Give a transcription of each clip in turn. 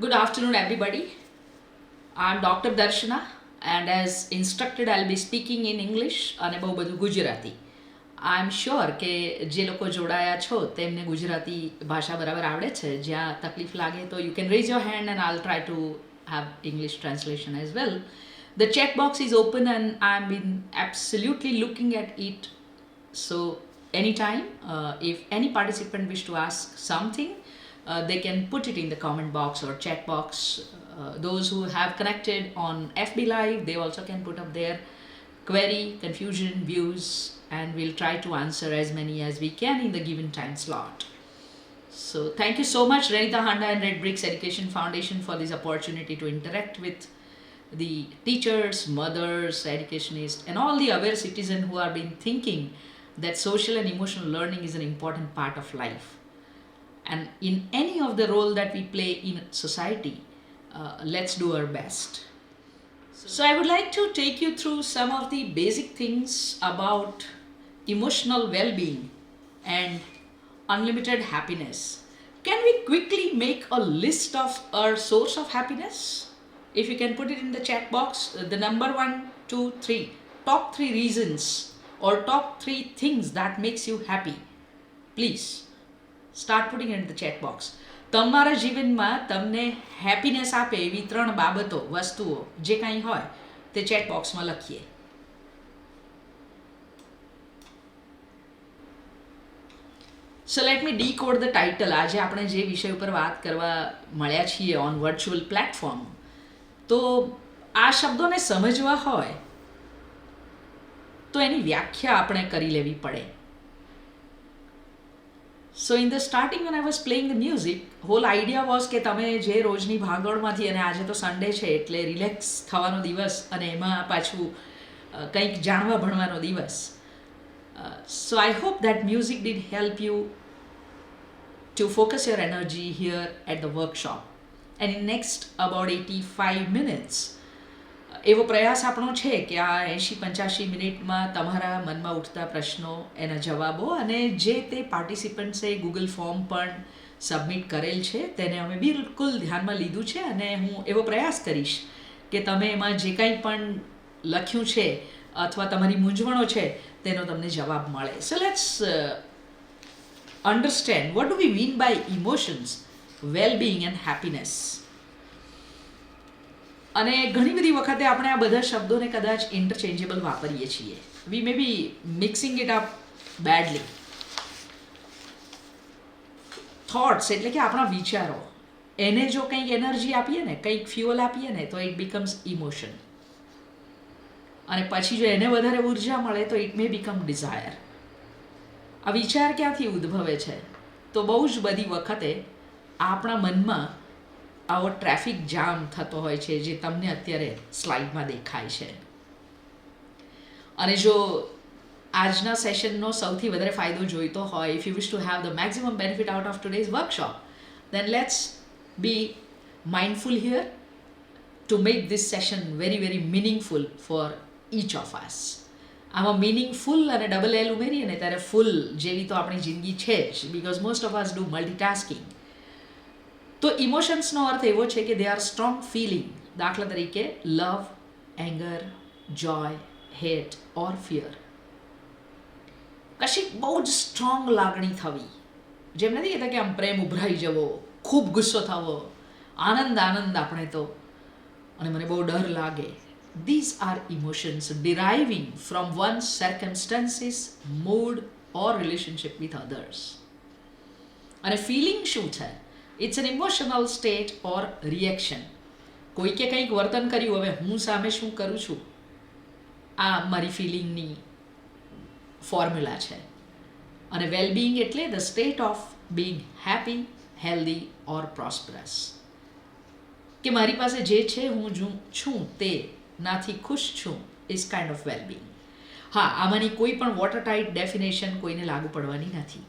Good afternoon, everybody. I'm Dr. Darshna, and as instructed, I'll be speaking in English અને બહુ બધું Gujarati. I'm sure કે જે લોકો જોડાયા છો તેમને ગુજરાતી ભાષા બરાબર આવડે છે. જ્યાં તકલીફ લાગે તો you can raise your hand and I'll try to have English translation as well. The chat box is open and I've been absolutely looking at it. So anytime, if any participant wish to ask something, they can put it in the comment box or chat box. Those who have connected on FB Live, they also can put up their query, confusion, views, and we'll try to answer as many as we can in the given time slot. So thank you so much, Renita Handa and Red Bricks Education Foundation, for this opportunity to interact with the teachers, mothers, educationists, and all the aware citizens who have been thinking that social and emotional learning is an important part of life. And in any of the role that we play in society, let's do our best. So I would like to take you through some of the basic things about emotional well-being and unlimited happiness. Can we quickly make a list of our source of happiness? If you can put it in the chat box, the number 1, 2, 3, top 3 reasons or top 3 things that makes you happy. Please start putting it in the chat box. તમારા જીવનમાં તમને happiness આપે એવી 3 બાબતો, વસ્તુઓ જે કાંઈ હોય તે ચેટ બોક્સમાં લખીએ. So let me decode the title. આજે આપણે જે વિષય ઉપર વાત કરવા મળ્યા છીએ ઓન વર્ચ્યુઅલ પ્લેટફોર્મ, તો આ શબ્દોને સમજવા હોય તો એની વ્યાખ્યા આપણે કરી લેવી પડે. So in the starting when I was playing the music, whole idea was કે તમે જે રોજની ભાગદોડમાંથી, અને આજે તો સન્ડે છે એટલે રિલેક્સ થવાનો દિવસ અને એમાં પાછું કંઈક જાણવા ભણવાનો દિવસ. So I hope that music did help you to focus your energy here at the workshop. And in next about 85 minutes, એવો પ્રયાસ આપણો છે કે આ 80-85 મિનિટમાં તમારા મનમાં ઉઠતા પ્રશ્નો, એના જવાબો, અને જે તે પાર્ટિસિપન્ટ્સે ગૂગલ ફોર્મ પણ સબમિટ કરેલ છે તેને અમે બિલકુલ ધ્યાનમાં લીધું છે, અને હું એવો પ્રયાસ કરીશ કે તમે એમાં જે કંઈ પણ લખ્યું છે અથવા તમારી મૂંઝવણો છે તેનો તમને જવાબ મળે. So let's understand what do we mean by emotions, well-being and happiness. અને ઘણી બધી વખતે આપણે આ બધા શબ્દોને કદાચ ઇન્ટરચેન્જેબલ વાપરીએ છીએ. We may be mixing it up badly. Thoughts એટલે કે આપણા વિચારો, એને જો કંઈક એનર્જી આપીએ ને, કંઈક ફ્યુઅલ આપીએ ને, તો ઇટ બીકમ્સ ઇમોશન. અને પછી જો એને વધારે ઉર્જા મળે તો ઇટ મે બીકમ ડિઝાયર. આ વિચાર ક્યાંથી ઉદ્ભવે છે? તો બહુ જ બધી વખતે આપણા મનમાં આવો ટ્રાફિક જામ થતો હોય છે, જે તમને અત્યારે સ્લાઇડમાં દેખાય છે. અને જો આજના સેશનનો સૌથી વધારે ફાયદો જોઈતો હોય, if you wish to have the maximum benefit out of today's workshop, then let's be mindful here to make this session very, very meaningful for each of us. આમાં મિનિંગફુલ અને ડબલ એલ ઉમેરીએ ને ત્યારે ફૂલ જેવી તો આપણી જિંદગી છે જ, because most of us do multitasking. તો ઇમોશન્સનો અર્થ એવો છે કે દે આર સ્ટ્રોંગ ફિલિંગ. દાખલા તરીકે love, anger, joy, hate or fear. કશીક બહુ જ સ્ટ્રોંગ લાગણી થવી, જેમ નથી કહેતા કે આમ પ્રેમ ઉભરાઈ જવો, ખૂબ ગુસ્સો થવો, આનંદ આપણે તો, અને મને બહુ ડર લાગે. These are emotions deriving from one's circumstances, mood or relationship with others. અને ફિલિંગ શું છે? It's an emotional state or reaction. કોઈકે કંઈક વર્તન કર્યું, હવે હું સામે શું કરું છું, આ મારી ફિલિંગની ફોર્મ્યુલા છે. અને વેલબિંગ એટલે the state of being happy, healthy or prosperous. કે મારી પાસે જે છે, હું છું તે નાથી ખુશ છું, ઇઝ કાઇન્ડ ઓફ વેલબિંગ. હા, આમાંની કોઈ પણ વોટર ટાઇટ ડેફિનેશન કોઈને લાગુ પડવાની નથી.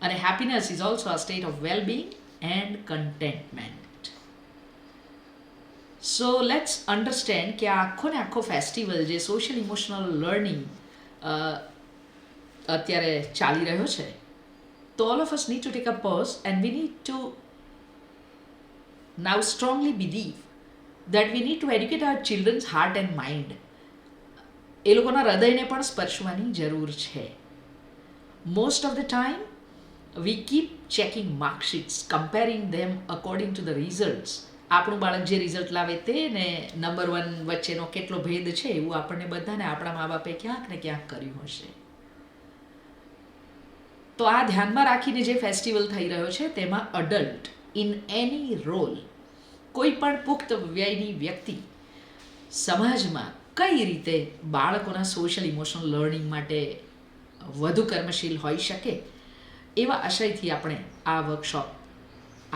અને happiness is also a state of wellbeing and contentment. So let's understand કે આ આખો ને આખો ફેસ્ટિવલ જે સોશિયલ ઇમોશનલ લર્નિંગ અત્યારે ચાલી રહ્યો છે, તો all of us need to take a pause and we need to now strongly believe that we need to educate our children's heart and mind. એ લોકોના હૃદયને પણ સ્પર્શવાની જરૂર છે. Most of the time we keep checking marksheets, comparing them according to the results. આપણું બાળક જે result લાવે તે ને નંબર 1 વચ્ચેનો કેટલો ભેદ છે એવું આપણને બધાને આપણા મા બાપે ક્યાંક ને ક્યાંક કર્યું હશે. તો આ ધ્યાનમાં રાખીને જે ફેસ્ટિવલ થઈ રહ્યો છે તેમાં અડલ્ટ ઇન એની રોલ, કોઈ પણ પુખ્ત વયની વ્યક્તિ સમાજમાં કઈ રીતે બાળકોના સોશિયલ ઇમોશનલ લર્નિંગ માટે વધુ કર્મશીલ હોઈ શકે એવા આશયથી આપણે આ વર્કશોપ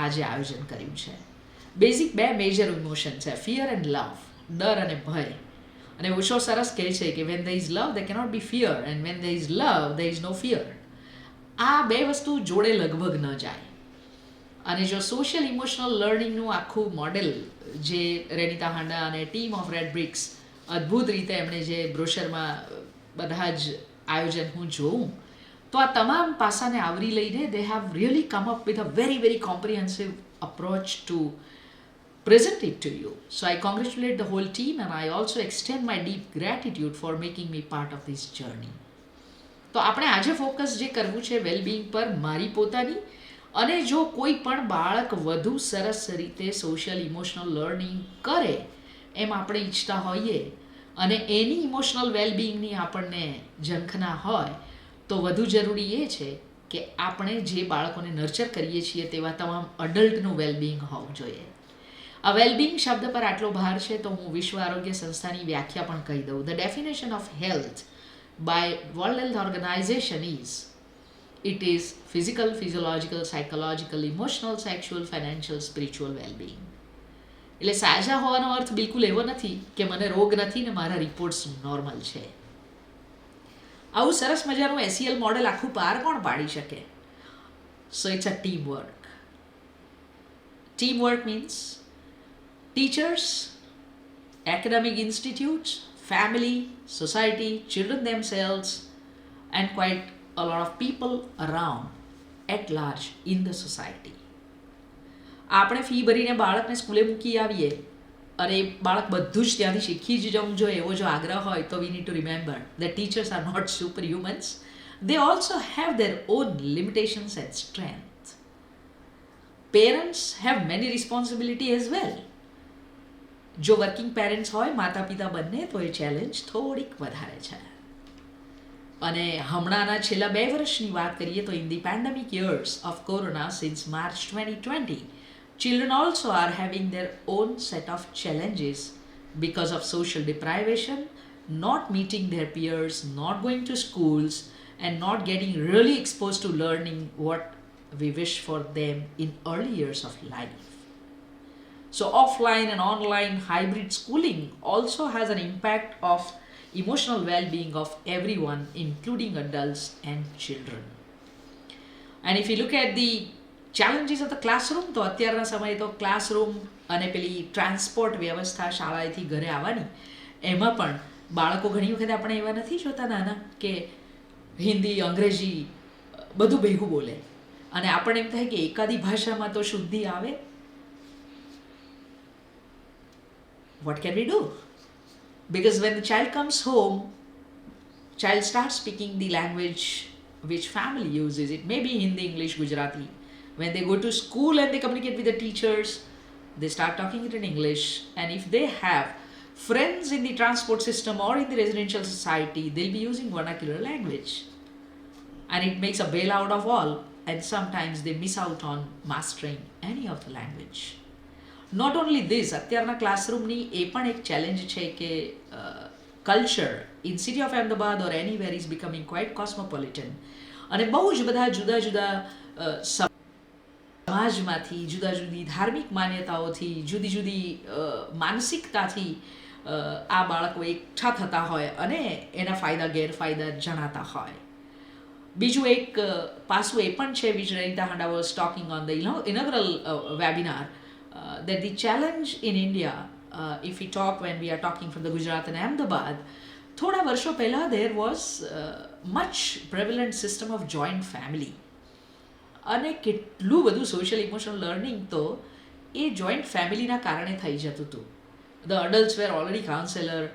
આજે આયોજન કર્યું છે. બેઝિક 2 મેજર ઇમોશન છે, ફિયર એન્ડ લવ, ડર અને ભય. અને ઓશો સરસ કહે છે કે when there is love there cannot be fear and when there is love there is no fear. આ 2 વસ્તુ જોડે લગભગ ન જાય. અને જો સોશિયલ ઇમોશનલ લર્નિંગનું આખું મોડેલ જે રેનિતા હાંડા અને ટીમ ઓફ રેડ બ્રિક્સ અદ્ભુત રીતે એમણે જે બ્રોશરમાં બધા જ આયોજન હું જોઉં તો આ તમામ પાસાને આવરી લઈને they have really come up with a very comprehensive approach to present it to you. So I congratulate the whole team and I also extend my deep gratitude for making me part of this journey. તો આપણે આજે focus જે કરવું છે wellbeing પર, મારી પોતાની, અને જો કોઈ પણ બાળક વધુ સરસ રીતે સોશિયલ ઇમોશનલ લર્નિંગ કરે એમ આપણે ઈચ્છતા હોઈએ અને એની ઇમોશનલ વેલબિંગની આપણને ઝંખના હોય તો વધુ જરૂરી એ છે કે આપણે જે બાળકોને નર્ચર કરીએ છીએ તેવા તમામ અડલ્ટનું વેલબિંગ હોવું જોઈએ. આ વેલબિંગ શબ્દ પર આટલો ભાર છે તો હું વિશ્વ આરોગ્ય સંસ્થાની વ્યાખ્યા પણ કહી દઉં. The definition of health by World Health Organization is it is physical, physiological, psychological, emotional, sexual, financial, spiritual well-being. એટલે સાજા હોવાનો અર્થ બિલકુલ એવો નથી કે મને રોગ નથી ને મારા રિપોર્ટ્સ નોર્મલ છે. આવું સરસ મજાનું SEL મોડેલ આખું પાર કોણ પાડી શકે? So it's a team work. Team work means teachers, academic institutes, family, society, children themselves, and quite a lot of people around at large in the society. આપણે ફી ભરીને બાળકને સ્કૂલે મૂકી આવીએ અને બાળક બધું જ ત્યાંથી શીખી જ જવું જોઈએ એવો જો આગ્રહ હોય તો we need to remember that teachers are not superhumans. They also have their own limitations and strength. Parents have many responsibility as well. જો વર્કિંગ પેરેન્ટ્સ હોય, માતા પિતા બંને, તો એ ચેલેન્જ થોડીક વધારે છે. અને હમણાંના છેલ્લા 2 વર્ષની વાત કરીએ તો in the pandemic years of corona since March 2020, children also are having their own set of challenges because of social deprivation, not meeting their peers, not going to schools, and not getting really exposed to learning what we wish for them in early years of life. So offline and online hybrid schooling also has an impact of emotional well-being of everyone, including adults and children. And if you look at the challenges of the classroom, તો અત્યારના સમયે તો classroom અને પેલી transport વ્યવસ્થા શાળાએથી ઘરે આવવાની એમાં પણ બાળકો ઘણી વખત આપણે એવા નથી જોતા નાના કે હિન્દી, અંગ્રેજી બધું ભેગું બોલે અને આપણને એમ થાય કે એકાદી ભાષામાં તો શુદ્ધિ આવે. What can we do? Because when the child comes home, child starts speaking the language which family uses. It may be Hindi, English, Gujarati. When they go to school and they communicate with the teachers, they start talking it in English. And if they have friends in the transport system or in the residential society, they'll be using vernacular language. And it makes a bailout of all. And sometimes they miss out on mastering any of the language. Not only this, અત્યારના ક્લાસરૂમની એ પણ એક challenge છે કે culture in city of Ahmedabad or anywhere is becoming quite cosmopolitan અને બહુ જ બધા જુદા જુદા સમાજમાંથી, જુદા જુદી ધાર્મિક માન્યતાઓથી, જુદી જુદી માનસિકતાથી આ બાળકો એકઠા થતા હોય અને એના ફાયદા ગેરફાયદા જણાતા હોય. બીજું એક પાસું એ પણ છે which Renita Handa was talking on the inaugural webinar, that the challenge in India, if we talk when we are talking from the Gujarat and Ahmedabad, થોડા વર્ષો પહેલાં there was much prevalent system of joint family. અને કેટલું બધું social emotional learning તો એ joint ફેમિલીના કારણે થઈ જતું હતું. The adults were already counsellor,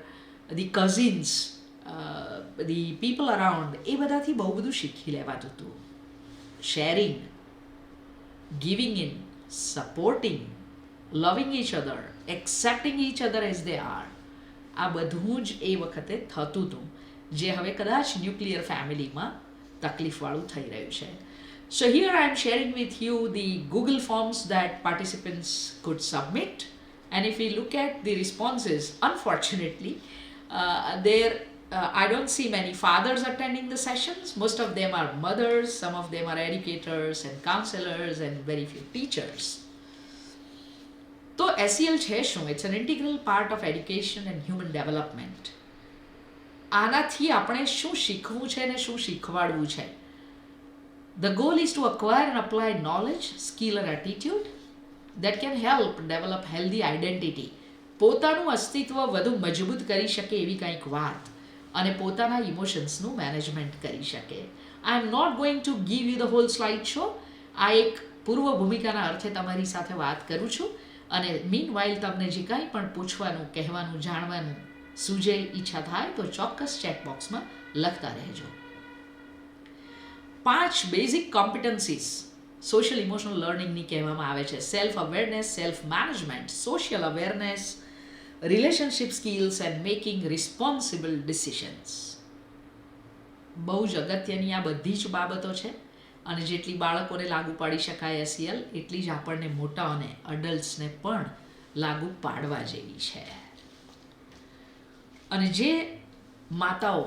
the cousins, the people around, એ બધાથી બહુ બધું શીખી લેવાતું હતું. Sharing, giving in, supporting, loving each other, accepting each other as they are, આ બધું જ એ વખતે થતું હતું, જે હવે કદાચ ન્યુક્લિયર ફેમિલીમાં તકલીફવાળું થઈ રહ્યું છે. So here I am sharing with you the Google forms that participants could submit, and if we look at the responses, unfortunately, I don't see many fathers attending the sessions. Most of them are mothers, some of them are educators and counselors, and very few teachers. તો SEL છે શું? It's an integral part of education and human development. આનાથી આપણે શું શીખવું છે અને શું શીખવાડવું છે? The goal is to acquire and apply knowledge, skill and attitude that can help develop healthy identity. પોતાનું અસ્તિત્વ વધુ મજબૂત કરી શકે એવી કંઈક વાત, અને પોતાના ઇમોશન્સનું મેનેજમેન્ટ કરી શકે. I am not going to give you the whole slide show. આ એક પૂર્વ ભૂમિકાના અર્થે તમારી સાથે વાત કરું છું, અને મીન વાઇલ તમને જે કાંઈ પણ પૂછવાનું, કહેવાનું, જાણવાનું સૂજે, ઈચ્છા થાય તો ચોક્કસ ચેકબોક્સમાં લખતા રહેજો. 5 બેઝિક કોમ્પિટન્સીસ સોશિયલ ઇમોશનલ લર્નિંગની કહેવામાં આવે છે. Self awareness, self management, social awareness, relationship skills and making responsible decisions. બહુ જ અગત્યની આ બધી જ બાબતો છે, અને જેટલી બાળકોને લાગુ પાડી શકાય SEL, એટલી જ આપણને મોટાઓને, અડલ્ટ્સને પણ લાગુ પાડવા જેવી છે. અને જે માતાઓ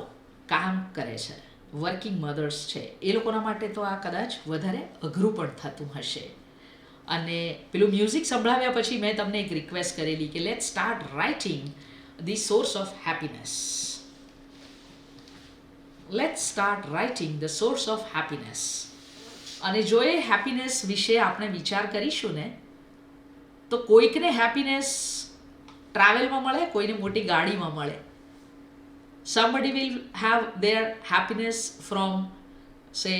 કામ કરે છે, વર્કિંગ મધર્સ છે, એ લોકોના માટે તો આ કદાચ વધારે અઘરું પણ થતું હશે. અને પેલું મ્યુઝિક સંભળાવ્યા પછી મેં તમને એક રિક્વેસ્ટ કરેલી કે late start writing the source of happiness. Late start writing the source of happiness. અને જો એ હેપીનેસ વિશે આપણે વિચાર કરીશું ને, તો કોઈકને હેપીનેસ ટ્રાવેલમાં મળે, કોઈને મોટી ગાડીમાં મળે. Somebody will have their happiness from, say,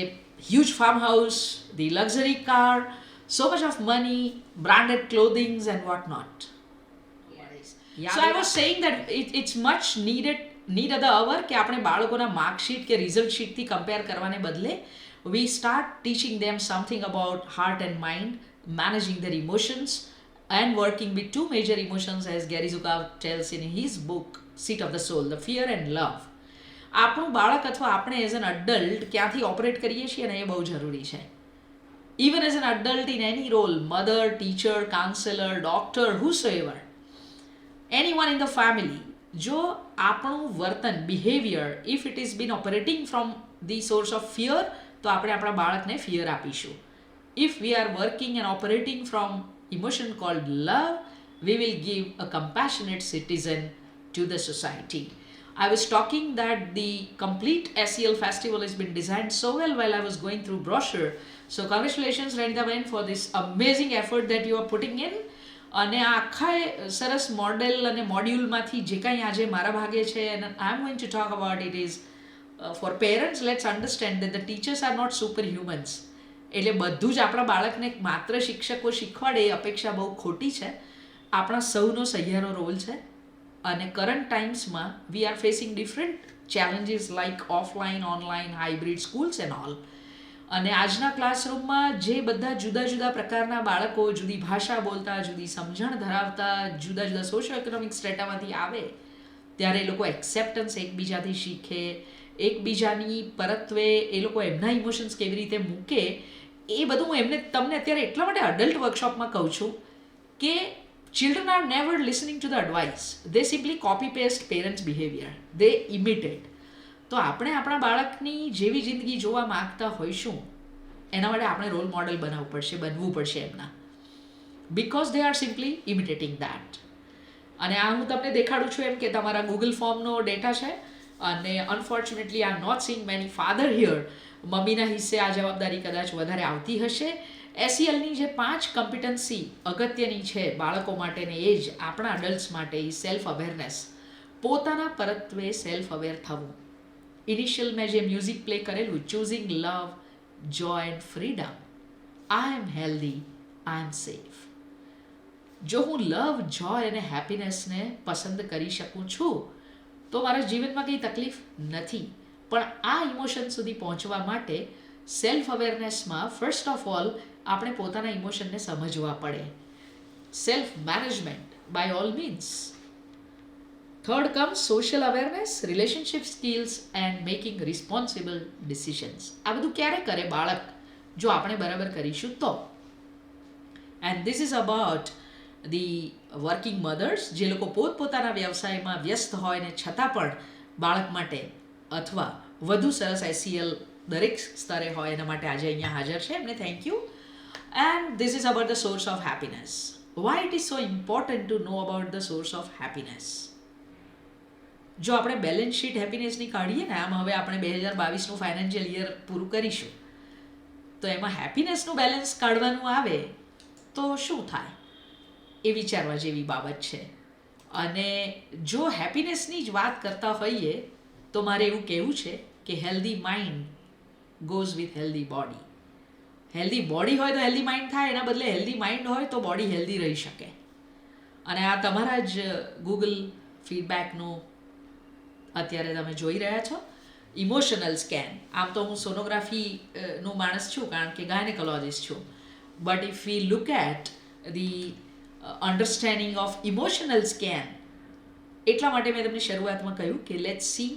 huge farmhouse, the luxury car, so much of money, branded clothing and whatnot. Yes. Yeah, so I was saying that it's much need of the hour કે આપણે બાળકોના marksheet કે result શીટથી compare કરવાને બદલે we start teaching them something about heart and mind, managing their emotions and working with 2 major emotions, as Gary Zukav tells in his book Seat of the Soul, the fear and love. આપણું બાળક અથવા આપણે as an adult ક્યાંથી operate કરીએ છીએ ને, એ બહુ જરૂરી છે. Even as an adult in any role, mother, teacher, counsellor, doctor, whosoever, anyone in the family, જો આપણું વર્તન, behaviour, if it is been operating from the source of fear, તો આપણે આપણા બાળકને ફિયર આપીશું. If we are working and operating from emotion called love, we will give a compassionate citizen to the society. I was talking that the complete SEL festival has been designed so well while I was going through brochure. So congratulations Renita Handa for this amazing effort that you are putting in. અને આ આખા સરસ model અને મોડ્યુલમાંથી જે કાંઈ આજે મારા ભાગે છે, and I am going to talk about it is for parents, let's understand that the teachers are not superhumans. એટલે બધું જ આપણા બાળકને માત્ર શિક્ષકો શીખવાડે એ અપેક્ષા બહુ ખોટી છે. આપણા સૌનો સહિયારો રોલ છે, અને કરંટ ટાઈમ્સમાં we are facing different challenges like offline, online, hybrid schools and all. અને આજના ક્લાસરૂમમાં જે બધા જુદા જુદા પ્રકારના બાળકો, જુદી ભાષા બોલતા, જુદી સમજણ ધરાવતા, જુદા જુદા સોશિયો ઇકોનોમિક સ્ટ્રેટામાંથી આવે, ત્યારે એ લોકો એક્સેપ્ટન્સ એકબીજાથી શીખે, એકબીજાની પરત્વે એ લોકો એમના ઇમોશન્સ કેવી રીતે મૂકે, એ બધું હું તમને અત્યારે એટલા માટે અડલ્ટ વર્કશોપમાં કહું છું કે children are never listening to the advice. They simply copy paste parents' behavior. They imitate. તો આપણે આપણા બાળકની જેવી જિંદગી જોવા માંગતા હોઈશું, એના માટે આપણે રોલ મોડેલ બનવું પડશે એમના, because they are simply imitating that. અને આ હું તમને દેખાડું છું એમ કે તમારા ગૂગલ ફોર્મનો ડેટા છે, અને unfortunately I am not seeing many father here. મમ્મીના હિસ્સે આ જવાબદારી કદાચ વધારે આવતી હશે. SELની જે 5 કોમ્પિટન્સી અગત્યની છે બાળકો માટે, ને એ જ આપણા અડલ્ટ્સ માટે, સેલ્ફ અવેરનેસ, પોતાના પરત્વે સેલ્ફ અવેર થવું. ઇનિશિયલ મેં જે મ્યુઝિક પ્લે કરેલું, choosing love, joy and freedom, I am healthy, I am safe. જો હું લવ, જોય અને હેપીનેસને પસંદ કરી શકું છું તો મારા જીવનમાં કંઈ તકલીફ નથી. પણ આ ઇમોશન સુધી પહોંચવા માટે સેલ્ફ અવેરનેસમાં ફર્સ્ટ ઓફ ઓલ આપણે પોતાના ઇમોશનને સમજવા પડે. Self management by all means. Third comes social awareness, relationship skills and making responsible decisions. આ બધું ક્યારે કરે બાળક? જો આપણે બરાબર કરીશું તો. And this is about the working mothers, જે લોકો પોતપોતાના વ્યવસાયમાં વ્યસ્ત હોય ને છતાં પણ બાળક માટે અથવા વધુ સરસ SEL દરેક સ્તરે હોય એના માટે આજે અહીંયા હાજર છે. એમને thank you. And this is about the source of happiness. Y it is so important to know about the source of happiness. જો આપણે બેલેન્સ શીટ હેપીનેસની કાઢીએ ને, આમ હવે આપણે 2022નું ફાઇનાન્શિયલ યર પૂરું કરીશું, તો એમાં હેપીનેસનું બેલેન્સ કાઢવાનું આવે તો શું થાય એ વિચારવા જેવી બાબત છે. અને જો હેપીનેસની જ વાત કરતા હોઈએ તો મારે એવું કહેવું છે કે healthy mind goes with healthy body. Healthy body હોય તો હેલ્ધી માઇન્ડ થાય, એના બદલે હેલ્ધી માઇન્ડ હોય તો બોડી હેલ્ધી રહી શકે. અને આ તમારા જ ગૂગલ ફીડબેકનું અત્યારે તમે જોઈ રહ્યા છો. Emotional scan. આમ તો હું સોનોગ્રાફીનું માણસ છું કારણ કે ગાયનેકોલોજિસ્ટ છું. But if we look at the understanding of emotional scan, એટલા માટે મેં તમને શરૂઆતમાં કહ્યું કે લેટ્સ સી,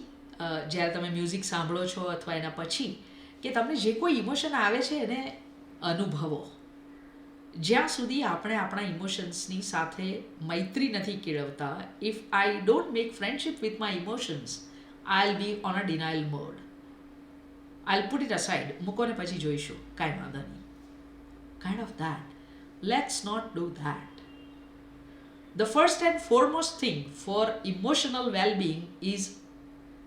જ્યારે તમે મ્યુઝિક સાંભળો છો અથવા એના પછી, કે તમને જે કોઈ ઇમોશન આવે છે એને અનુભવો. જ્યાં સુધી આપણે આપણા ઇમોશન્સની સાથે મૈત્રી નથી કેળવતા, if I don't make friendship with my emotions, I be on a denial mode. I put it aside, મૂકો ને પછી જોઈશું, કાંઈ વાંધો નહીં. Kind of that. Let's not do that. The first and foremost thing for emotional well-being is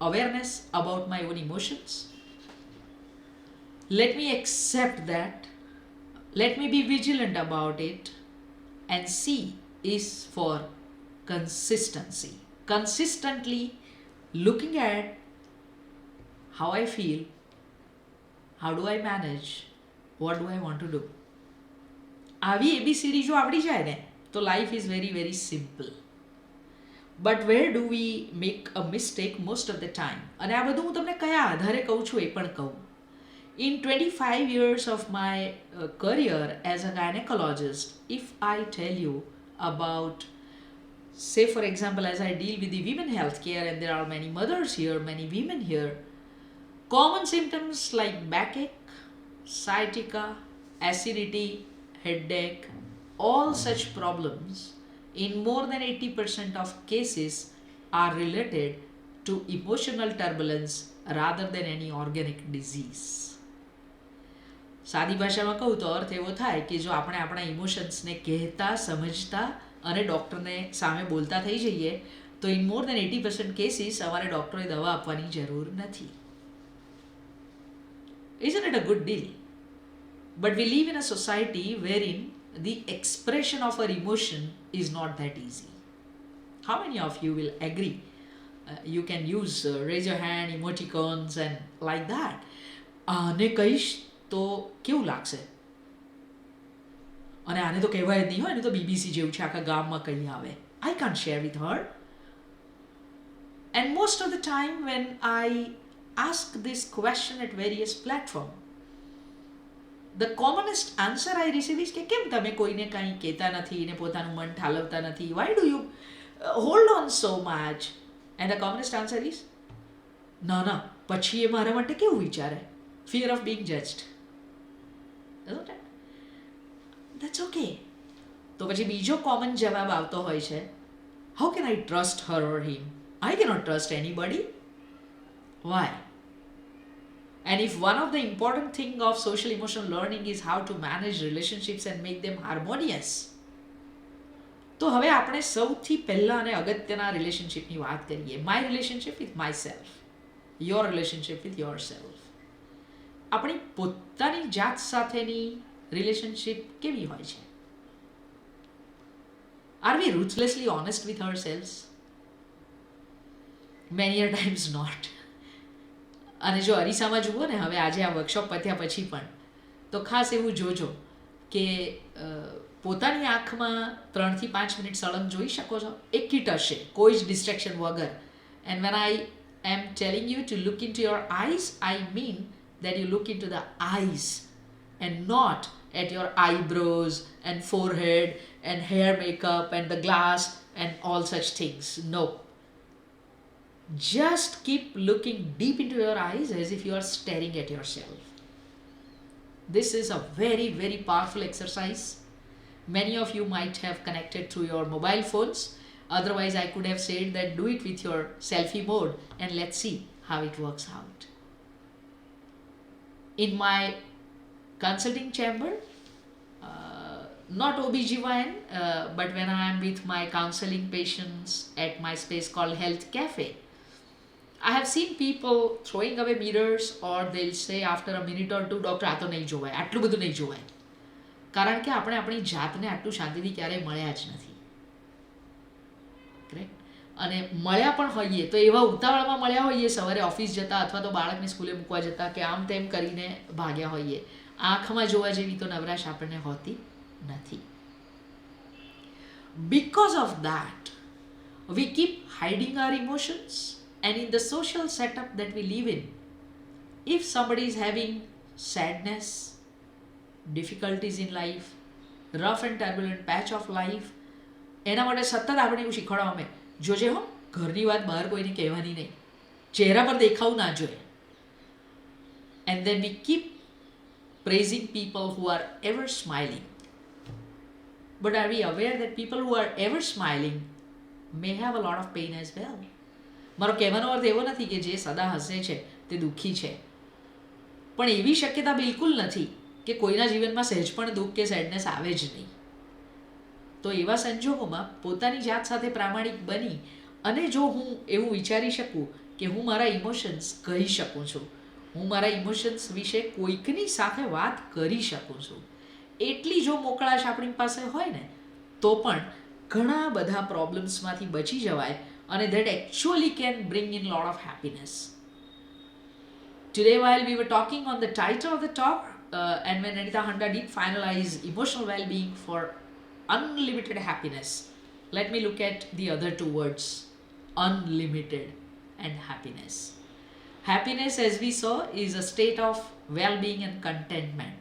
awareness about my own emotions. Let me accept that. Let me be vigilant about it. And C is for consistency. Consistently looking at how I feel, how do I manage, what do I want to do. આવી ABCD જો આવડી જાય ને તો life is very very simple. But where do we make a mistake most of the time? અને આ બધું હું તમને કયા આધારે કહું છું એ પણ કહું. In 25 years of my career as a gynecologist, if I tell you about, say for example, as I deal with the women healthcare, and there are many mothers here, many women here, common symptoms like backache, sciatica, acidity, headache, all such problems in more than 80% of cases are related to emotional turbulence rather than any organic disease. સાદી ભાષામાં કહું તો અર્થ એવો થાય કે જો આપણે આપણા ઇમોશન્સને કહેતા, સમજતા અને ડૉક્ટરને સામે બોલતા થઈ જઈએ તો ઇન મોર દેન 80% કેસીસ અમારે ડૉક્ટરે દવા આપવાની જરૂર નથી. Isn't it a good deal? But we live in a society wherein the expression of our emotion is not that easy. How many of you will agree? You can use raise your hand, emoticons and like that. આને કહીશ તો કેવું લાગશે? અને આને તો કહેવાય જ નહીં હોય, એને તો BBC જેવું છે, આખા ગામમાં કંઈ આવે. I can't share with her. And most of the time when I ask this question at various platforms, the commonest answer I receive is કે કેમ તમે કોઈને કંઈ કહેતા નથી ને પોતાનું મન ઠાલવતા નથી? Why do you hold on so much? And the commonest answer is ના પછી એ મારા માટે કેવું વિચારે? Fear of being judged. Isn't it? That's okay. તો પછી બીજો કોમન જવાબ આવતો હોય છે, how can I trust her or him? I cannot trust anybody. Why? And if one of the important thing of social emotional learning is how to manage relationships and make them harmonious, તો હવે આપણે સૌથી પહેલા અને અગત્યના રિલેશનશિપની વાત કરીએ. My relationship with myself, your relationship with yourself. આપણી પોતાની જાત સાથેની રિલેશનશિપ કેવી હોય છે? Are we ruthlessly honest with ourselves? Many a times not. અને જો અરીસામાં જુઓ ને હવે આજે આ વર્કશોપ પત્યા પછી પણ, તો ખાસ એવું જોજો કે પોતાની આંખમાં 3 થી 5 મિનિટ સળંગ જોઈ શકો છો? એક કિટ હશે કોઈ જ ડિસ્ટ્રેક્શન વગર. And when I M telling you to look in to your eyes, I mean that you look into the eyes and not at your eyebrows and forehead and hair makeup and the glass and all such things. No. Just keep looking deep into your eyes as if you are staring at yourself. This is a very, very powerful exercise. Many of you might have connected through your mobile phones. Otherwise, I could have said that do it with your selfie mode and let's see how it works out. In my consulting chamber, not OBGYN, but when I am with my counseling patients at my space called Health Cafe, I have seen people throwing away mirrors, or they'll say after a minute or two, Doctor, આ તો નહીં જોવાય, આટલું બધું નહીં જોવાય. કારણ કે આપણે આપણી જાતને આટલું શાંતિથી ક્યારેય મળ્યા જ નથી. કરેક્ટ? અને મળ્યા પણ હોઈએ તો એવા ઉતાવળમાં મળ્યા હોઈએ, સવારે ઓફિસ જતા અથવા તો બાળકને સ્કૂલે મૂકવા જતા કે આમ તેમ કરીને ભાગ્યા હોઈએ. આંખમાં જોવા જેવી તો નવરાશ આપણને હોતી નથી. Because of that, we keep hiding our emotions, and in the social setup that we live in, if somebody is having sadness, difficulties in life, rough and turbulent patch of life, એના માટે સતત આપણે એવું શીખવાડવામાં જોજે હો, ઘરની વાત બહાર કોઈને કહેવાની નહીં, ચહેરા પર દેખાવું ના જોઈએ. And then we keep praising people who are ever smiling. But are we aware that people who are ever smiling may have a lot of pain as well? મારો કહેવાનો અર્થ એવો નથી કે જે સદા હસે છે તે દુઃખી છે, પણ એવી શક્યતા બિલકુલ નથી કે કોઈના જીવનમાં સહેજ પણ દુઃખ કે સેડનેસ આવે જ નહીં. તો એવા સંજોગોમાં પોતાની જાત સાથે પ્રામાણિક બની અને જો હું એવું વિચારી શકું કે હું મારા ઇમોશન્સ કહી શકું છું, હું મારા ઇમોશન્સ વિશે કોઈકની સાથે વાત કરી શકું છું, એટલી જો મોકળાશ આપણી પાસે હોય ને તો પણ ઘણા બધા પ્રોબ્લેમ્સમાંથી બચી જવાય, અને that actually can bring in a lot of happiness. Today, while we were talking on the title of the talk, and when Renita Handa did finalize emotional well-being for unlimited happiness, let me look at the other two words, unlimited and happiness. Happiness, as we saw, is a state of well-being and contentment.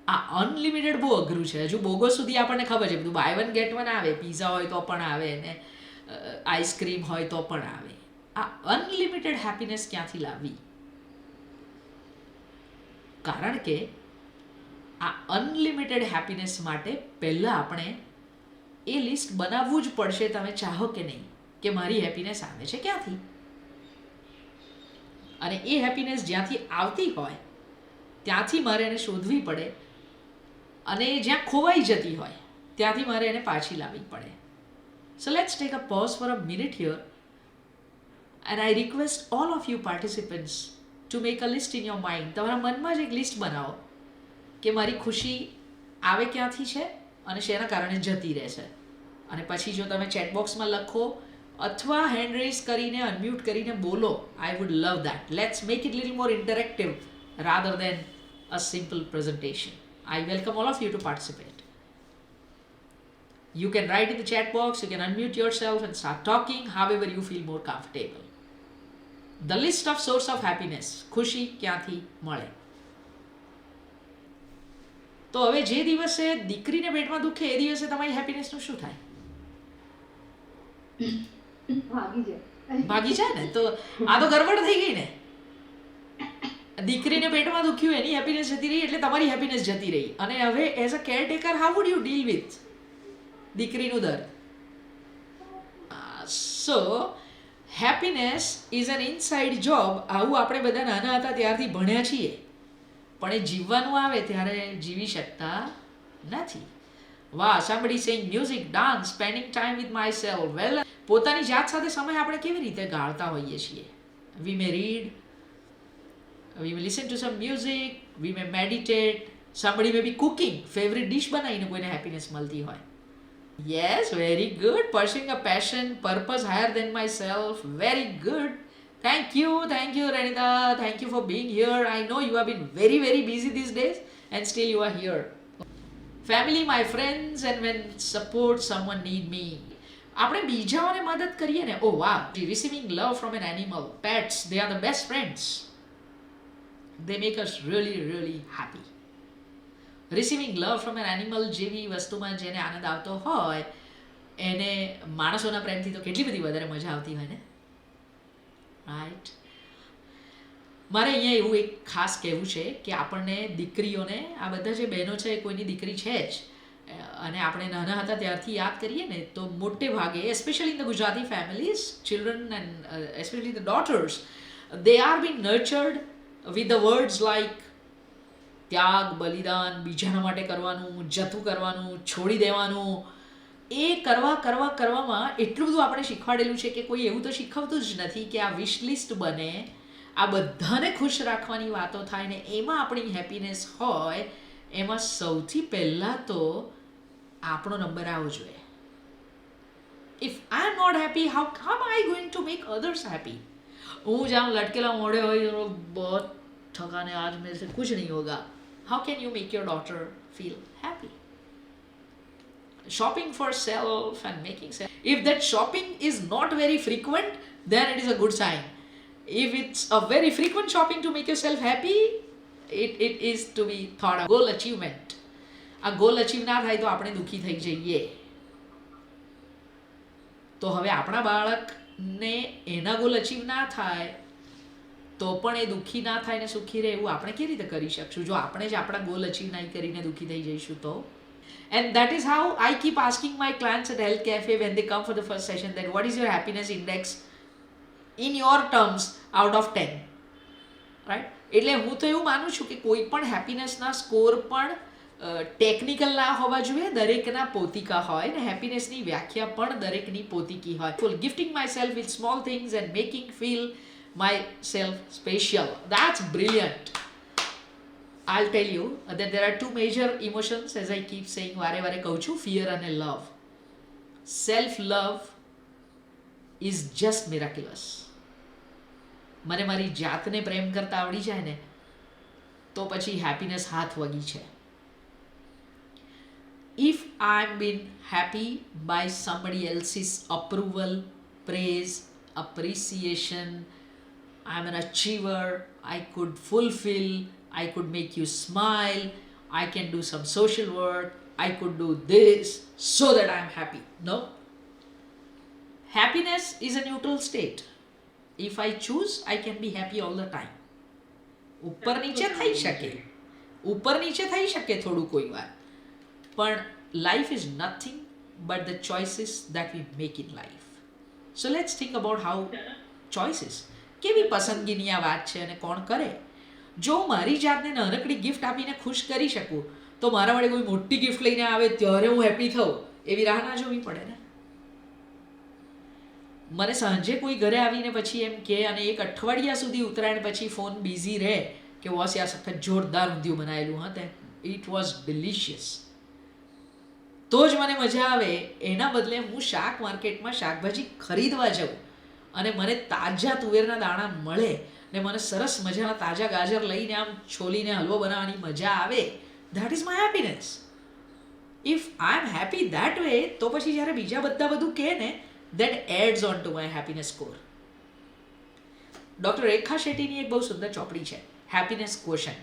આ unlimited બહુ અઘરું છે. હજુ બોગો સુધી આપણને ખબર છે બધું બાય વન ગેટ વન આવે, પીઝા હોય તો પણ આવે ને આઈસ્ક્રીમ હોય તો પણ આવે. આ અનલિમિટેડ હેપીનેસ ક્યાંથી લાવવી? કારણ કે આ અનલિમિટેડ હેપીનેસ માટે પહેલાં આપણે એ લિસ્ટ બનાવવું જ પડશે, તમે ચાહો કે નહીં, કે મારી હેપીનેસ આવે છે ક્યાંથી. અને એ હેપીનેસ જ્યાંથી આવતી હોય ત્યાંથી મારે એને શોધવી પડે, અને જ્યાં ખોવાઈ જતી હોય ત્યાંથી મારે એને પાછી લાવવી પડે. So let's take a pause for a minute here, and I request all of you participants to make a list in your mind. તમારા મનમાં જ એક લિસ્ટ બનાવો કે મારી ખુશી આવે ક્યાંથી છે અને શેના કારણે જતી રહેશે. અને પછી જો તમે ચેટ બોક્સમાં લખો અથવા હેન્ડ રેઝ કરીને અનમ્યુટ કરીને બોલો, I would love that. Let's make it a little more interactive rather than a simple presentation. I welcome all of you to participate. You can write in the chat box, you can unmute yourself and start talking however you feel more comfortable. The list of source of happiness, ખુશી ક્યાંથી મળે. તો હવે જે દિવસે દીકરીને પેટમાં દુખે એ દિવસે તમારી હેપીનેસનું શું થાય? ભાગી જાય ને. તો આ તો ગરબડ થઈ ગઈ ને. દીકરીને પેટમાં દુખ્યું, એની હેપીનેસ જતી રહી એટલે તમારી હેપીનેસ જતી રહી. અને હવે as a caretaker how would you deal with દીકરીનું દર્દ? So happiness is an inside job. આવું આપણે બધા નાના હતા ત્યારથી ભણ્યા છીએ, પણ એ જીવવાનું આવે ત્યારે જીવી શકતા નથી. વાહ, somebody saying music, dance, spending time with myself. Well, પોતાની જાત સાથે સમય આપણે કેવી રીતે ગાળતા હોઈએ છીએ? We may read, we may listen to some music, we may meditate, somebody may be cooking, favorite dish બનાવીને કોઈને હેપીનેસ મળતી હોય. Yes, very good. Pursuing a passion, purpose higher than myself. Very good. Thank you, Renita. Thank you for being here. I know you have been very, very busy these days and still you are here. family, my friends, and when support someone need me. આપણે બીજાઓને મદદ કરીએ ને, ઓ વાહ, receiving love from an animal, pets, they are the best friends. They make us really, really happy. Receiving love from an animal જેવી વસ્તુમાં જેને આનંદ આવતો હોય એને માણસોના પ્રેમથી તો કેટલી બધી વધારે મજા આવતી હોય ને, રાઈટ. મારે અહીંયા એવું એક ખાસ કહેવું છે કે આપણને દીકરીઓને, આ બધા જે બહેનો છે કોઈની દીકરી છે જ, અને આપણે નાના હતા ત્યારથી યાદ કરીએ ને તો મોટે ભાગે especially in the Gujarati families, children and especially the daughters, they are been nurtured with the words like ત્યાગ, બલિદાન, બીજાના માટે કરવાનું, જતું કરવાનું, છોડી દેવાનું. એ કરવામાં એટલું બધું આપણે શીખવાડેલું છે કે કોઈ એવું તો શીખવતું જ નથી કે આ વિશ લિસ્ટ બને, આ બધાને ખુશ રાખવાની વાતો થાય ને એમાં આપણી હેપીનેસ હોય. એમાં સૌથી પહેલાં તો આપણો નંબર આવવો જોઈએ. If I am not happy, how am I going to make others happy? હું જાઉં લટકેલા મોડે હોય, બહુત થકાને આજ મેરે સે કુછ નહીં હોગા. How can you make your daughter feel happy? Shopping for self and making self. If that shopping is not very frequent, then it is a good sign. If it's a very frequent shopping to make yourself happy, it is to be thought of. Goal achievement. આ goal achieve ના થાય તો આપણે દુઃખી થઈ જઈએ. તો હવે આપણા બાળકને એના ગોલ અચીવ ના થાય તો પણ એ દુઃખી ના થાય ને સુખી રહે એવું આપણે કેવી રીતે કરી શકશું જો આપણે જ આપણા ગોલ અચીવ નહીં કરીને દુઃખી થઈ જઈશું તો? And that is how I keep asking my clients at Health Cafe when they come for the first session that what is your happiness index in your terms out of 10, right? એટલે હું તો એવું માનું છું કે કોઈ પણ હેપીનેસના score પણ ટેકનિકલ ના હોવા જોઈએ, દરેકના પોતિકા હોય ને હેપીનેસની વ્યાખ્યા પણ દરેકની પોતિકી હોય. Full gifting my self with small things and making feel myself special. That's brilliant. I'll tell you that there are two major emotions, as I keep saying, vare કહું છું, fear and love. Self-love is just miraculous. મને મારી જાતને પ્રેમ કરતા આવડી જાય ને તો પછી હેપીનેસ હાથ વગી છે. If I'm been happy by somebody else's approval, praise, appreciation, I'm an achiever, I could fulfill, I could make you smile, I can do some social work, I could do this so that I'm happy. No. Happiness is a neutral state. If I choose, I can be happy all the time. ઉપર નીચે થઈ શકે થોડું કોઈ વાર, પણ life is nothing but the choices that we make in life. So let's think about how choices, કેવી પસંદગીની આ વાત છે અને કોણ કરે. જો મારી જાતને નાનકડી ગિફ્ટ આપીને ખુશ કરી શકું તો મારા વડે કોઈ મોટી ગિફ્ટ લઈને આવે ત્યારે હું હેપી થઉં એવી રાહ ના જોવી પડે ને. મને સાંજે કોઈ ઘરે આવીને પછી એમ કે અને એક અઠવાડિયા સુધી ઉત્તરાયણ પછી ફોન બિઝી રહે કે વોસ યાર સખત જોરદાર ઊંધિયું બનાવેલું હતું, ઇટ વોઝ ડિલિશિયસ, તો જ મને મજા આવે. એના બદલે હું શાક માર્કેટમાં શાકભાજી ખરીદવા જાઉં અને મને તાજા તુવેરના દાણા મળે ને મને સરસ મજાના તાજા ગાજર લઈને આમ છોલીને હલવો બનાવવાની મજા આવે. That is my happiness. If I am happy that way તો પછી જ્યારે બીજા બધા બધું કહે ને that adds on to my happiness score. Doctor Rekha શેટ્ટીની એક બહુ સુંદર ચોપડી છે, હેપીનેસ ક્વોશન્ટ.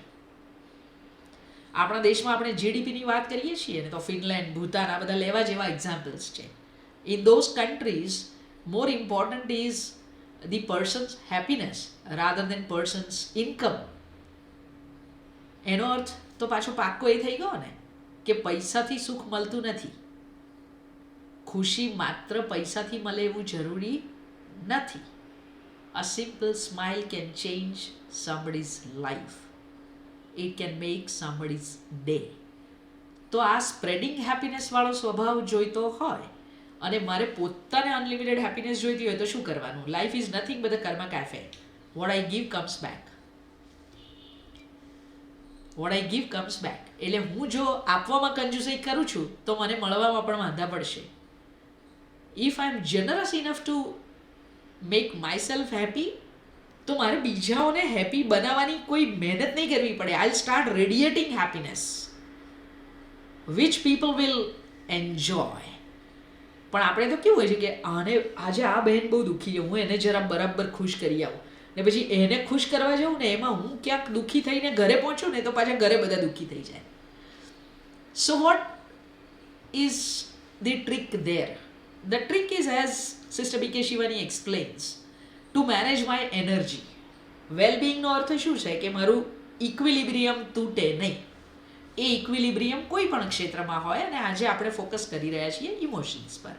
આપણા દેશમાં આપણે જીડીપીની વાત કરીએ છીએ ને તો ફિનલેન્ડ, ભૂતાન આ બધા લેવા જેવા એક્ઝામ્પલ્સ છે. In those countries more important is the person's happiness rather than person's income. એનો અર્થ તો પાછો પાક્કો એ થઈ ગયો ને કે પૈસાથી સુખ મળતું નથી. ખુશી માત્ર પૈસાથી મળે એવું જરૂરી નથી. A simple smile can change somebody's life. It can make somebody's day. તો આ સ્પ્રેડિંગ હેપીનેસ વાળો સ્વભાવ જોઈતો હોય અને મારે પોતાને અનલિમિટેડ હેપીનેસ જોઈતી હોય તો શું કરવાનું? Life is nothing but the Karma cafe. What I give comes back. એટલે હું જો આપવામાં કંજૂસાઈ કરું છું તો મને મળવામાં પણ વાંધા પડશે. If I am generous enough to make my self happy તો મારે બીજાઓને હેપી બનાવવાની કોઈ મહેનત નહીં કરવી પડે. આઈ start radiating happiness. which people will enjoy. પણ આપણે તો કેવું હોય છે કે આને આજે આ બહેન બહુ દુઃખી છે, હું એને જરા બરાબર ખુશ કરી આવું, ને પછી એને ખુશ કરવા જાઉં ને એમાં હું ક્યાંક દુઃખી થઈને ઘરે પહોંચું ને તો પાછા ઘરે બધા દુઃખી થઈ જાય. So what is the trick there? The trick is, as Sister B.K. Shivani explains, to manage my energy. Well-being નો અર્થ શું છે કે મારું ઇક્વિલિબ્રિયમ તૂટે નહીં. એ ઇક્વિલિબ્રિયમ કોઈ પણ ક્ષેત્રમાં હોય, અને આજે આપણે ફોકસ કરી રહ્યા છીએ ઇમોશન્સ પર.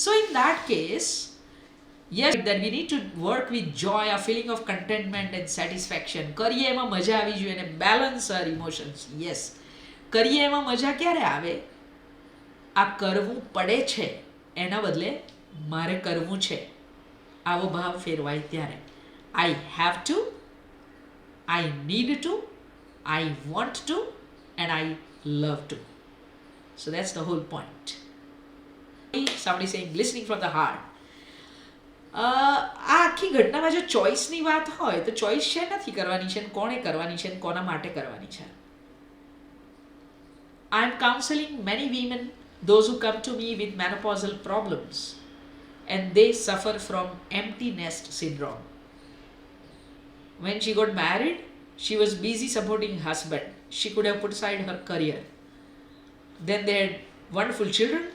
સો in that case, yes, that we need to work with joy, a feeling of contentment and satisfaction. કરીએ એમાં મજા આવી જોઈએ, અને balance our emotions. Yes, કરીએ એમાં મજા ક્યારે આવે? આ કરવું પડે છે એના બદલે મારે કરવું છે આવો ભાવ ફેરવાય ત્યારે. I have to, I need to, I want to, and I love to. So that's the whole point. Somebody saying listening from the heart. આ આખી ઘટનામાં જો ચોઇસની વાત હોય તો ચોઇસ છે નથી કરવાની છે, કોણે કરવાની છે, કોના માટે કરવાની છે. I am counseling many women, those who come to me with menopausal problems, and they suffer from empty nest syndrome. When she got married, she was busy supporting her husband. She could have put aside her career. Then they had wonderful children.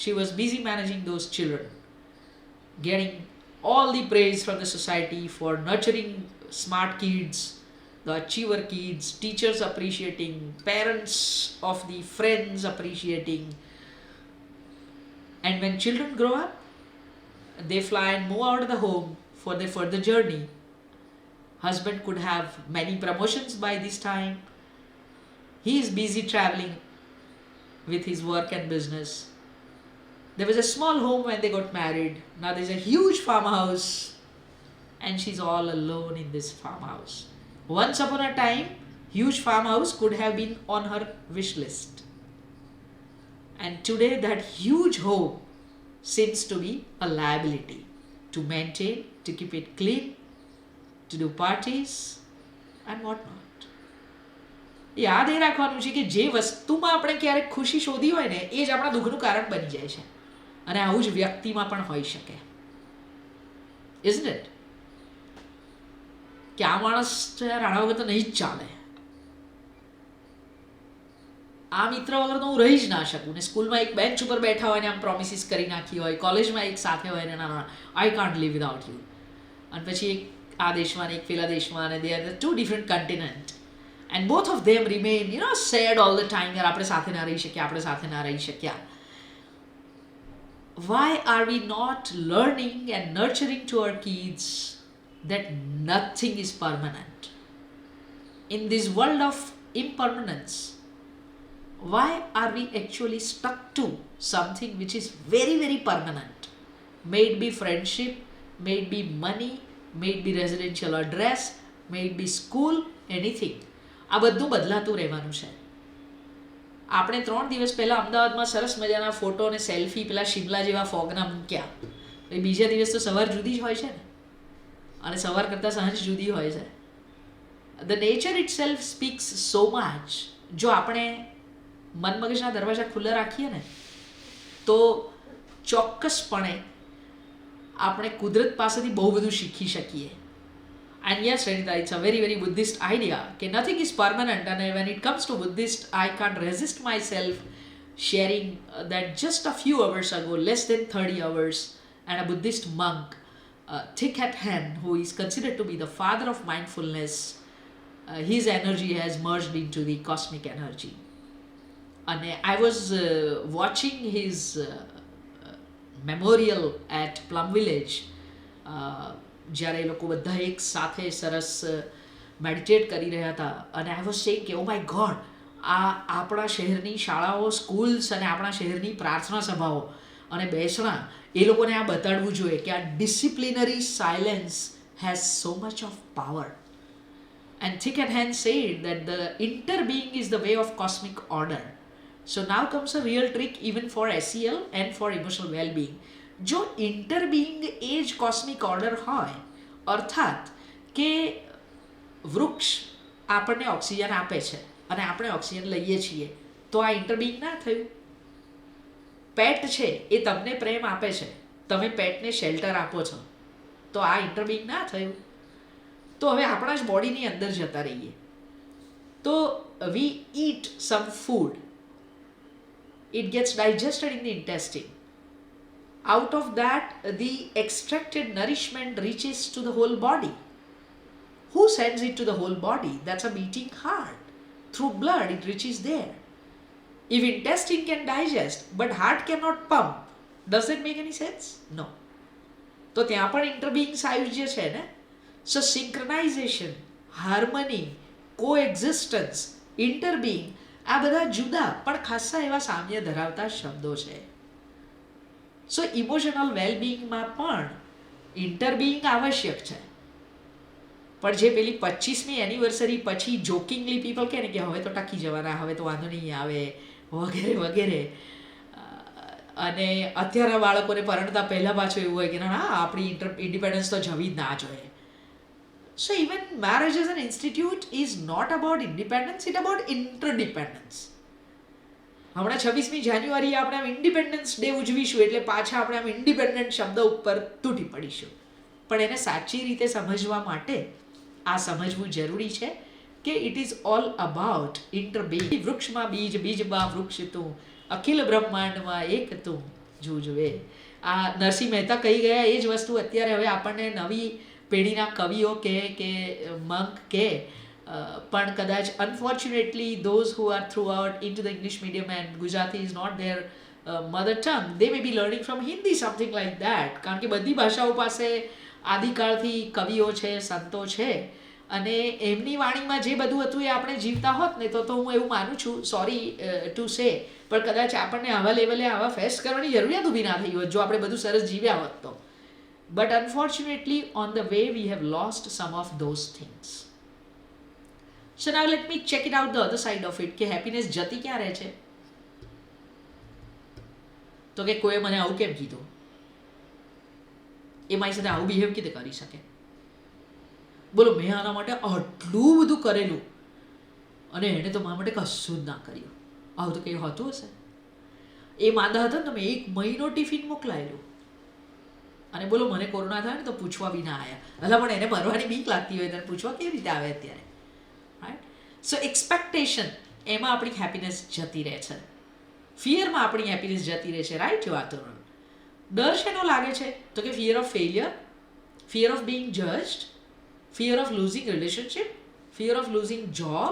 She was busy managing those children, getting all the praise from the society for nurturing smart kids, the achiever kids, teachers appreciating, parents of the friends appreciating. And when children grow up, they fly and move out of the home for their further journey. Husband could have many promotions by this time. He is busy traveling with his work and business. There was a small home when they got married. Now there's a huge farmhouse, and she's all alone in this farmhouse. Once upon a time, huge farmhouse could have been on her wish list. And today that huge home seems to be a liability to maintain, to keep it clean, to do parties and whatnot. યાદ એ રાખવાનું છે કે જે વસ્તુમાં આપણે ક્યારેક ખુશી શોધી હોય ને એ જ આપણા દુઃખનું કારણ બની જાય છે, અને આવું જ વ્યક્તિમાં પણ હોઈ શકે. Isn't it? કે આ માણસ તો યાર આના વગર તો નહીં જ ચાલે, આ મિત્ર વગર તો હું રહી જ ના શકું. ને સ્કૂલમાં એક બેન્ચ ઉપર બેઠા હોય ને આમ પ્રોમિસીસ કરી નાખી હોય, કોલેજમાં એક સાથે હોય ને ના I can't leave without you, અને પછી એક આ દેશમાં ને એક પેલા દેશમાં, અને they are the two different continent, and both of them remain sad all the time, યાર આપણે સાથે ના રહી શક્યા, આપણે સાથે ના રહી શક્યા. Why are we not learning and nurturing to our kids that nothing is permanent? In this world of impermanence, why are we actually stuck to something which is very, very permanent? May it be friendship, may it be money, may it be residential address, may it be school, anything. આ બધું બદલાતું રહેવાનું છે. આપણે 3 દિવસ પહેલાં અમદાવાદમાં સરસ મજાના ફોટો અને સેલ્ફી પેલા શિમલા જેવા ફોગના મૂક્યા, પછી બીજા દિવસ તો સવાર જુદી જ હોય છે ને, અને સવાર કરતાં સાંજ જુદી હોય છે. The nature it self speaks so much. જો આપણે મન મગજના દરવાજા ખુલ્લા રાખીએ ને તો ચોક્કસપણે આપણે કુદરત પાસેથી બહુ બધું શીખી શકીએ. And yes, Renita, it's a very, very Buddhist idea. Okay, nothing is permanent, and when it comes to Buddhist, I can't resist myself sharing that just a few hours ago, less than 30 hours, and a Buddhist monk, Thich Hand, who is considered to be the father of mindfulness, his energy has merged into the cosmic energy. And I was watching his memorial at Plum Village. જ્યારે એ લોકો બધા એક સાથે સરસ meditate કરી રહ્યા હતા, અને આઈ વોઝ સેઇંગ કે ઓ માય ગોડ, આ આપણા શહેરની શાળાઓ, સ્કૂલ્સ અને આપણા શહેરની પ્રાર્થના સભાઓ અને બેસણા, એ લોકોને આ બતાડવું જોઈએ કે આ disciplinary silence has so much of power. And Thich Hand said that the interbeing is the way of cosmic order. So now comes a real trick even for SEL and for emotional well-being. જો ઇન્ટરબીંગ એ જ cosmic order હોય, અર્થાત કે વૃક્ષ આપણને oxygen આપે છે અને આપણે ઓક્સિજન લઈએ છીએ, તો આ ઇન્ટરબીંગ ના થયું. પેટ છે એ તમને પ્રેમ આપે છે, તમે પેટને શેલ્ટર આપો છો, તો આ ઇન્ટરબીંગ ના થયું. તો હવે આપણા જ બોડીની અંદર જતા રહીએ. તો વી eat some food, it gets digested in the intestine. Out of that, the extracted nourishment reaches to the whole body. Who sends it to the whole body? That's a beating heart. Through blood, it reaches there. If intestine can digest, but heart cannot pump, does that make any sense? No. તો ત્યાં પણ ઇન્ટરબીંગ્સ આયુજ્ય છે ને. સો synchronisation, harmony, coexistence, ઇન્ટરબીંગ, આ બધા જુદા પણ ખાસા એવા સામ્ય ધરાવતા શબ્દો છે. સો ઇમોશનલ વેલબિંગમાં પણ ઇન્ટરબીંગ આવશ્યક છે. પણ જે પેલી 25મી એનિવર્સરી પછી જોકિંગલી પીપલ કહે ને કે હવે તો ટકી જવાના, હવે તો વાંધો નહીં આવે, વગેરે વગેરે, અને અત્યારના બાળકોને પરણતા પહેલાં પાછું એવું હોય કે ના આપણી ઇન્ડિપેન્ડન્સ તો જવી જ ના જોઈએ. So even marriage as an institute is not about independence, it about interdependence. હમણાં 26મી જાન્યુઆરીએ આપણે આમ ઇન્ડિપેન્ડન્સ ડે ઉજવીશું એટલે પાછા આપણે આમ ઇન્ડિપેન્ડન્ટ શબ્દ ઉપર તૂટી પડીશું. પણ એને સાચી રીતે સમજવા માટે આ સમજવું જરૂરી છે કે ઇટ ઇઝ ઓલ અબાઉટ ઇન્ટરબીંગ. વૃક્ષમાં બીજ, બીજમાં વૃક્ષ તું, અખિલ બ્રહ્માંડમાં એક તું જુજવે. આ નરસિંહ મહેતા કહી ગયા એ જ વસ્તુ અત્યારે હવે આપણને નવી પેઢીના કવિઓ કે મંક કે પણ કદાચ unfortunately those who are throughout into the English medium and Gujarati is not their mother tongue, they may be learning from Hindi, something like that. કારણ કે બધી ભાષાઓ પાસે આદિકાળથી કવિઓ છે, સંતો છે, અને એમની વાણીમાં જે બધું હતું એ આપણે જીવતા હોત ને તો હું એવું માનું છું, સોરી ટુ સે, પણ કદાચ આપણને આવા લેવલે આવા ફેસ કરવાની જરૂરિયાત ઊભી ના થઈ હોત જો આપણે બધું સરસ જીવ્યા હોત તો. But unfortunately on the way we have lost some of those things. So now let me check it out the other side of it કે હેપીનેસ જતી ક્યાં રહે છે. તો કે કોઈએ મને આવું કેમ કીધું, એ મારી સાથે આવું બિહેવ કેવી રીતે કરી શકે, બોલો મેં આના માટે આટલું બધું કરેલું અને એણે તો મારા માટે કશું જ ના કર્યું. આવું તો કંઈ હોતું હશે. એ માંદા હતા ને તમે 1 મહિનો ટિફિન મોકલાયેલું અને બોલો મને કોરોના થાય ને તો પૂછવા બી ના આવ્યા. એટલે પણ એને મરવાની બીક લાગતી હોય ત્યારે પૂછવા કેવી રીતે આવે અત્યારે, રાઈટ. સો એક્સપેક્ટેશન, એમાં આપણી હેપીનેસ જતી રહે છે. ફિયરમાં આપણી હેપીનેસ જતી રહે છે, રાઈટ. વાતો ડર શેનો લાગે છે તો કે fear of failure, fear of being judged, fear of losing relationship, fear of losing job,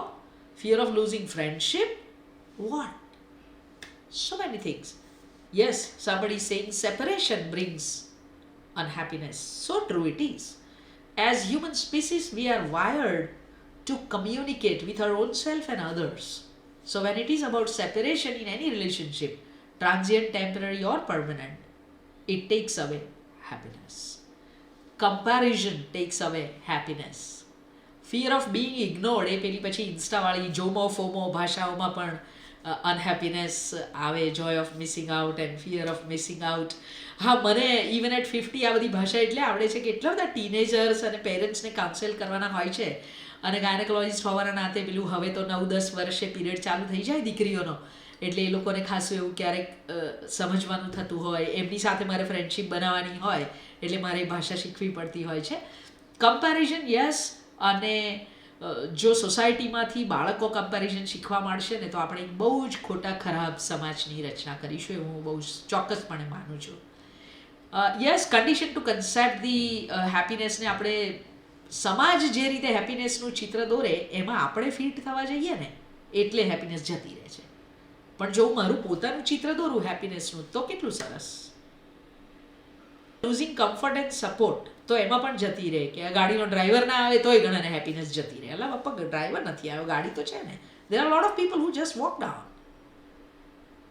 fear of losing friendship. What? So many things. Yes, somebody is saying separation brings unhappiness. So true it is. As human species, we are wired to communicate with our own self and others. So when it is about separation in any relationship, transient, temporary or permanent, it takes away happiness. Comparison takes away happiness. Fear of being ignored, એ પેલી પછી ઇન્સ્ટાવાળી જોમો FOMO ભાષાઓમાં પણ અનહેપીનેસ આવે, જોય of missing out and fear of missing out. હા, મને even at 50 આ બધી ભાષા એટલે આવડે છે કે એટલા બધા ટીનેજર્સ અને પેરેન્ટ્સને કાઉન્સેલ કરવાના હોય છે, અને ગાયનેકોલોજિસ્ટ હોવાના નાતે પેલું હવે તો 9-10 વર્ષે પીરિયડ ચાલુ થઈ જાય દીકરીઓનો, એટલે એ લોકોને ખાસું એવું ક્યારેક સમજવાનું થતું હોય, એમની સાથે મારે ફ્રેન્ડશીપ બનાવવાની હોય એટલે મારે ભાષા શીખવી પડતી હોય છે. Comparison, yes. અને જો સોસાયટીમાંથી બાળકો કમ્પેરિઝન શીખવા માંડશે ને તો આપણે એક બહુ જ ખોટા ખરાબ સમાજની રચના કરીશું, એવું હું બહુ ચોક્કસપણે માનું છું. Yes, condition to concept the હેપીનેસને આપણે સમાજ જે રીતે હેપીનેસનું ચિત્ર દોરે એમાં આપણે ફિટ થવા જઈએ ને એટલે હેપીનેસ જતી રહે છે. પણ જો હું મારું પોતાનું ચિત્ર દોરું હેપીનેસનું તો કેટલું સરસ. લૂઝિંગ કમ્ફર્ટ એન્ડ સપોર્ટ તો એમાં પણ જતી રહે કે ગાડીનો ડ્રાઈવર ના આવે તોય ઘણાને હેપીનેસ જતી રહે. અલા બાપા, ડ્રાઈવર નથી આવ્યો, ગાડી તો છે ને. There are lot of people who just walk down.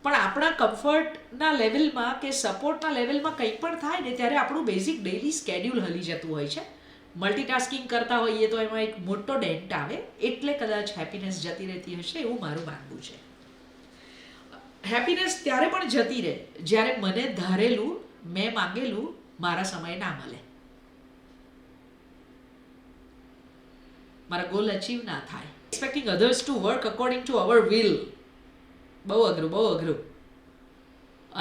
પણ આપણા કમ્ફર્ટના લેવલમાં કે સપોર્ટના લેવલમાં કંઈ પણ થાય ને ત્યારે આપણું બેઝિક ડેઇલી સ્કેડ્યુલ હલી જતું હોય છે. મલ્ટીટાસ્કિંગ કરતા હોઈએ તો એમાં એક મોટો ડેન્ટ આવે, એટલે કદાચ હેપીનેસ જતી રહેતી હશે એવું મારું માનવું છે. હેપીનેસ ત્યારે પણ જતી રહે જ્યારે મને ધારેલું, મેં માંગેલું મારા સમયે ના મળે, મારા ગોલ અચીવ ના થાય. Expecting others to work according to our will બહુ અઘરું.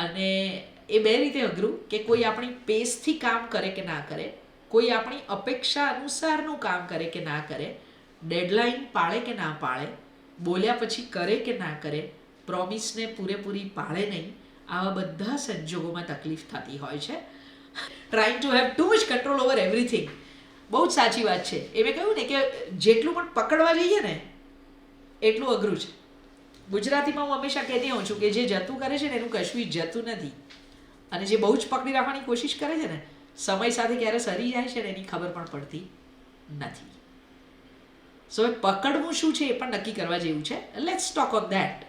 અને એ બે રીતે અઘરું કે કોઈ આપણી પેસથી કામ કરે કે ના કરે, કોઈ આપણી અપેક્ષા અનુસારનું કામ કરે કે ના કરે, ડેડલાઇન પાળે કે ના પાળે, બોલ્યા પછી કરે કે ના કરે, પ્રોમિસને પૂરેપૂરી પાળે નહીં, આવા બધા સંજોગોમાં તકલીફ થતી હોય છે. Trying to have too much control over everything. બહુ જ સાચી વાત છે. એ મેં કહ્યું ને કે જેટલું પણ પકડવા જઈએ ને એટલું અઘરું છે. ગુજરાતીમાં હું હંમેશા કહેતી હોઉં છું કે જે જતું કરે છે ને એનું કશું જતું નથી, અને જે બહુ જ પકડી રાખવાની કોશિશ કરે છે ને સમય સાથે ક્યારે સરી જાય છે ને એની ખબર પણ પડતી નથી. સો પકડવું શું છે એ પણ નક્કી કરવા જેવું છે. Let's talk on that.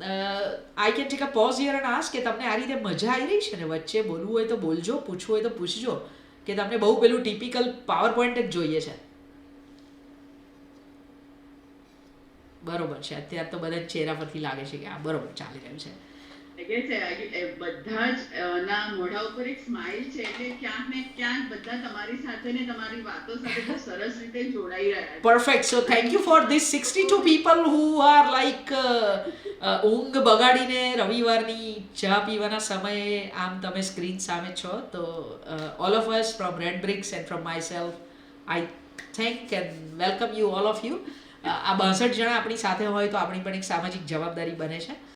I can take a pause here and ask કે તમને આ રીતે મજા આવી રહી છે ને, વચ્ચે બોલવું હોય તો બોલજો, પૂછવું હોય તો પૂછજો, કે તમને બહુ પેલું ટિપિકલ પાવર પોઈન્ટ જ જોઈએ છે. બરોબર છે. અત્યારે તો બધા ચહેરા પરથી લાગે છે કે આ બરોબર ચાલી રહ્યું છે. લાગે છે બધા જ ના મોઢા ઉપર એક સ્માઇલ છે, એટલે ક્યાંક ને ક્યાંક બધા તમારી સાથે ને તમારી વાતો સાથે બહુ સરસ રીતે જોડાઈ રહ્યા છે. Perfect. So thank you for this 62 people who are like ઊંઘ બગાડીને રવિવારની ચા પીવાના સમયે આમ તમે સ્ક્રીન સામે છો. તો all of us from Red Bricks and from myself, I thank and welcome you all of you. આ 62 જણા આપણી સાથે હોય તો આપણી પણ એક સામાજિક જવાબદારી બને છે.